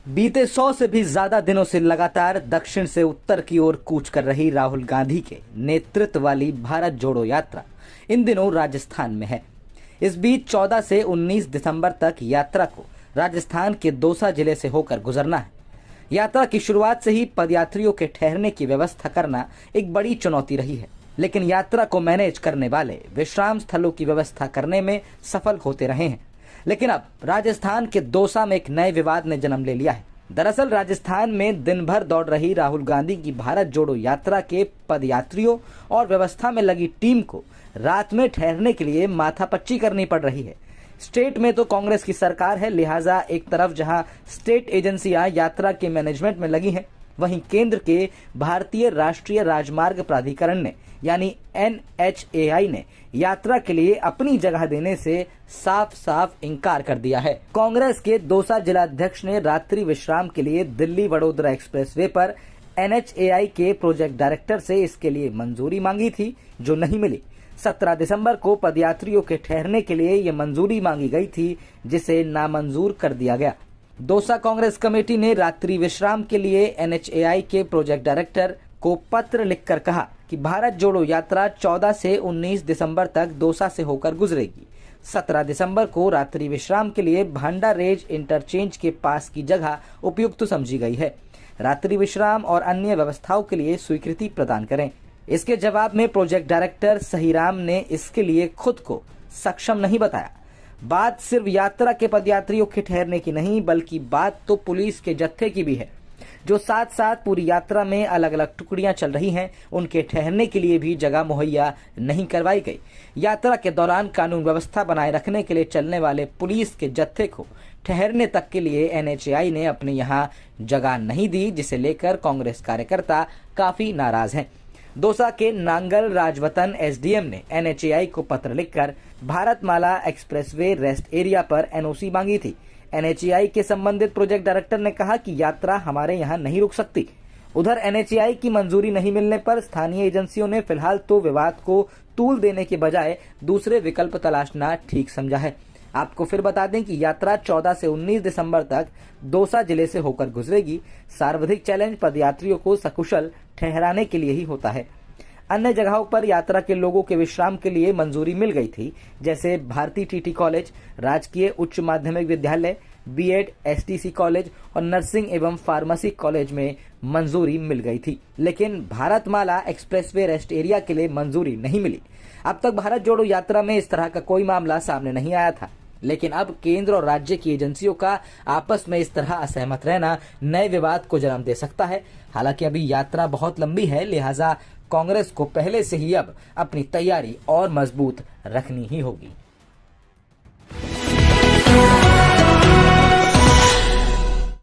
बीते 100 से भी ज्यादा दिनों से लगातार दक्षिण से उत्तर की ओर कूच कर रही राहुल गांधी के नेतृत्व वाली भारत जोड़ो यात्रा इन दिनों राजस्थान में है। इस बीच 14 से 19 दिसंबर तक यात्रा को राजस्थान के दौसा जिले से होकर गुजरना है। यात्रा की शुरुआत से ही पदयात्रियों के ठहरने की व्यवस्था करना एक बड़ी चुनौती रही है, लेकिन यात्रा को मैनेज करने वाले विश्राम स्थलों की व्यवस्था करने में सफल होते रहे हैं। लेकिन अब राजस्थान के दौसा में एक नए विवाद ने जन्म ले लिया है। दरअसल राजस्थान में दिन भर दौड़ रही राहुल गांधी की भारत जोड़ो यात्रा के पदयात्रियों और व्यवस्था में लगी टीम को रात में ठहरने के लिए माथापच्ची करनी पड़ रही है। स्टेट में तो कांग्रेस की सरकार है, लिहाजा एक तरफ जहां स्टेट एजेंसियां यात्रा के मैनेजमेंट में लगी हैं, वहीं केंद्र के भारतीय राष्ट्रीय राजमार्ग प्राधिकरण ने यानी NHAI ने यात्रा के लिए अपनी जगह देने से साफ साफ इनकार कर दिया है। कांग्रेस के दौसा जिलाध्यक्ष ने रात्रि विश्राम के लिए दिल्ली वडोदरा एक्सप्रेसवे पर NHAI के प्रोजेक्ट डायरेक्टर से इसके लिए मंजूरी मांगी थी, जो नहीं मिली। 17 दिसंबर को पदयात्रियों के ठहरने के लिए ये मंजूरी मांगी गई थी, जिसे नामंजूर कर दिया गया। दौसा कांग्रेस कमेटी ने रात्रि विश्राम के लिए NHAI के प्रोजेक्ट डायरेक्टर को पत्र लिखकर कहा कि भारत जोड़ो यात्रा 14 से 19 दिसंबर तक दौसा से होकर गुजरेगी। 17 दिसंबर को रात्रि विश्राम के लिए भांडा रेंज इंटरचेंज के पास की जगह उपयुक्त समझी गई है। रात्रि विश्राम और अन्य व्यवस्थाओं के लिए स्वीकृति प्रदान करें। इसके जवाब में प्रोजेक्ट डायरेक्टर सहीराम ने इसके लिए खुद को सक्षम नहीं बताया। बात सिर्फ यात्रा के पदयात्रियों के ठहरने की नहीं, बल्कि बात तो पुलिस के जत्थे की भी है, जो साथ साथ पूरी यात्रा में अलग अलग टुकड़ियां चल रही हैं। उनके ठहरने के लिए भी जगह मुहैया नहीं करवाई गई। यात्रा के दौरान कानून व्यवस्था बनाए रखने के लिए चलने वाले पुलिस के जत्थे को ठहरने तक के लिए NHAI ने अपने यहाँ जगह नहीं दी, जिसे लेकर कांग्रेस कार्यकर्ता काफी नाराज हैं। दौसा के नांगल राजवतन SDM ने NHAI को पत्र लिखकर भारतमाला एक्सप्रेसवे रेस्ट एरिया पर NOC मांगी थी। NHAI के संबंधित प्रोजेक्ट डायरेक्टर ने कहा कि यात्रा हमारे यहाँ नहीं रुक सकती। उधर NHAI की मंजूरी नहीं मिलने पर स्थानीय एजेंसियों ने फिलहाल तो विवाद को तूल देने के बजाय दूसरे विकल्प तलाशना ठीक समझा है। आपको फिर बता दें कि यात्रा 14 से 19 दिसंबर तक दौसा जिले से होकर गुजरेगी। सर्वाधिक चैलेंज पदयात्रियों को सकुशल ठहराने के लिए ही होता है। अन्य जगहों पर यात्रा के लोगों के विश्राम के लिए मंजूरी मिल गई थी, जैसे भारती TT कॉलेज, राजकीय उच्च माध्यमिक विद्यालय, B.Ed STC कॉलेज और नर्सिंग एवं फार्मेसी कॉलेज में मंजूरी मिल गई थी, लेकिन भारतमाला एक्सप्रेसवे रेस्ट एरिया के लिए मंजूरी नहीं मिली। अब तक भारत जोड़ो यात्रा में इस तरह का कोई मामला सामने नहीं आया था, लेकिन अब केंद्र और राज्य की एजेंसियों का आपस में इस तरह असहमत रहना नए विवाद को जन्म दे सकता है। हालांकि अभी यात्रा बहुत लंबी है, लिहाजा कांग्रेस को पहले से ही अब अपनी तैयारी और मजबूत रखनी ही होगी।